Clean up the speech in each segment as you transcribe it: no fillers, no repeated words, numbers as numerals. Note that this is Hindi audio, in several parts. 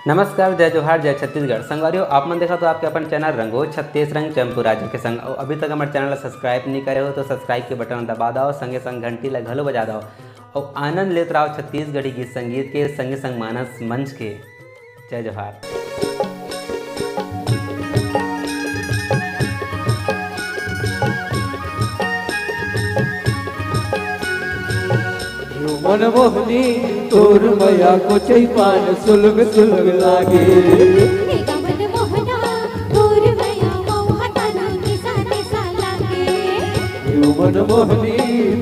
नमस्कार, जय जोहार, जय छत्तीसगढ़। संगवारियों, आप मन देखा तो आपके अपन चैनल रंगो छत्तीस रंग चंपू राज्य के संग अभी तक हमारे चैनल सब्सक्राइब नहीं करे हो तो सब्सक्राइब के बटन दबा दो, संगे संग घंटी ला घलो बजा दो और आनंद लेते रहो छत्तीसगढ़ी गीत संगीत के संगे संग मानस मंच के। जय जोहार। मन मोहनी तोर मया को चैपान सुलग सुलग लागे। मन मोहना तोर मया मोह तना दिसा दिसा लागे। मन मोहनी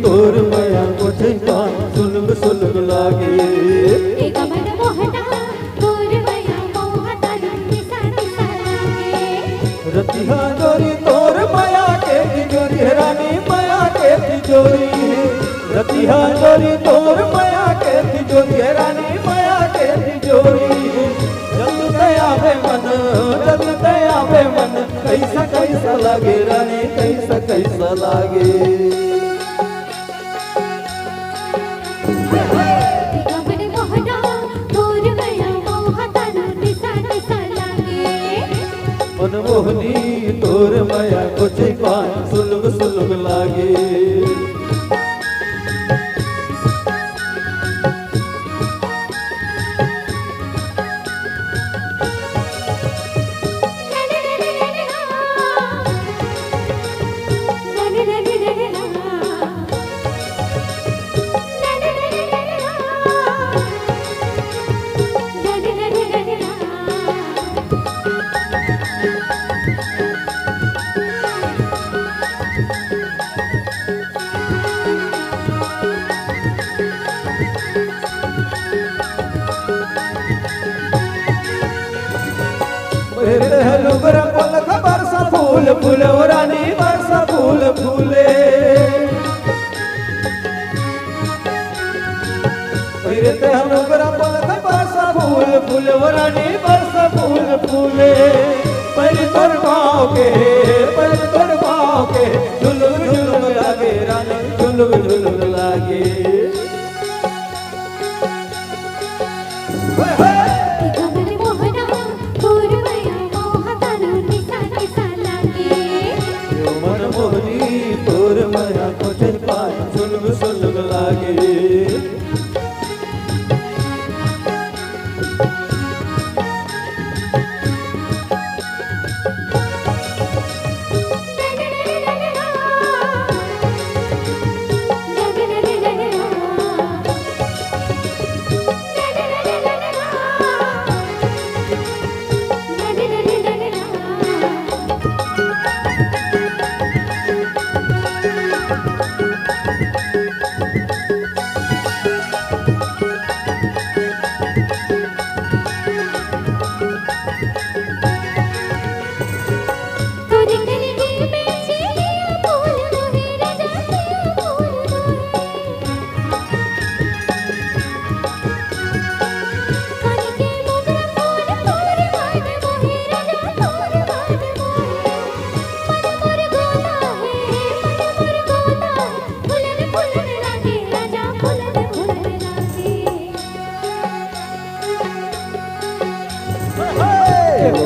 तोर मया को चैपान सुलग सुलग लागे। मन मोहना तोर मया मोह तना दिसा दिसा लागे। रतिहा जोरी तोर मया के तिजोरी रानी मया के तिजोरी। रतिहा जोरी तोर मया के तिजोरी रानी मया के तिजोरी। जल्द आवे मन जल्द आवे मन कैसा कैसा लागे रानी कैसा कैसा लागे। मन मोहना तोर मया मोह तना दिसा दिसा लागे। मन मोहनी तोर मया को चैपान सुलग सुलग लागे। लुगरा पलक बरसा फूल फूले रानी बरसा फूल फूले। लुगरा पलक बरसा फूल फूले रानी बरसा फूल फूले। पहले तोर भाव के झुलुक झुलुक लागे रानी झुलुक झुलुक लागे। मन मोहनी तोर मया को चैपान सुलग सुलग लागे।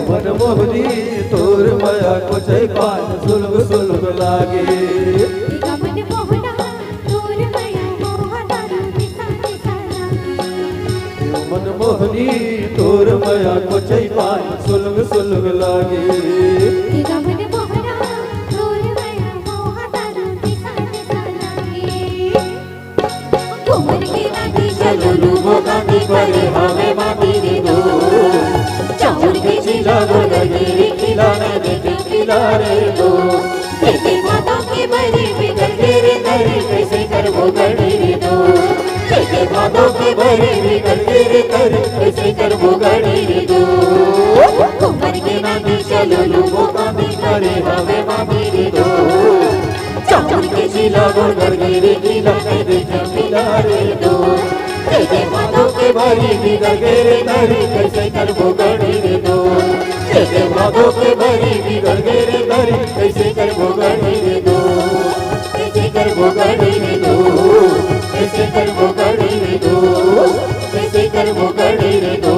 मन मोहनी तोर मया को चैपान सुलग सुलग लागे। मन मोहना तोर मया मोह तना दिसा दिसा लागे। मन मोहनी तोर मया को चैपान सुलग सुलग लागे। मन मोहना तोर मया मोह तना दिसा दिसा लागे। घूमर के नाती चलो लूबो गाती करे हमें माती रे दो। चाउर के चिला गोदगिरी खिला मैं देखे खिला रे दो। देखे भादों के भरे बिगड़ तेरे तरे कैसे करबो गढ़ी रे दो। देखे भादों के भरे बिगड़ तेरे तरे कैसे करबो गढ़ी रे दो। घूमर के नाती चलो लूबो गाती करे हमें माती रे दो। चाउर के चिला गोदगिरी खिला मैं देखे खिला रे दो। देखे भादों के भरे बिगड़ तेरे तरे कैसे करबो गढ़ी रे दो। देखे भादों के भरे बिगड़ तेरे तरे कैसे करबो गढ़ी रे दो। कैसे करबो गढ़ी रे दो। कैसे करबो गढ़ी रे दो। कैसे करबो गढ़ी रे दो।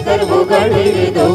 करबो गढ़ी रे दो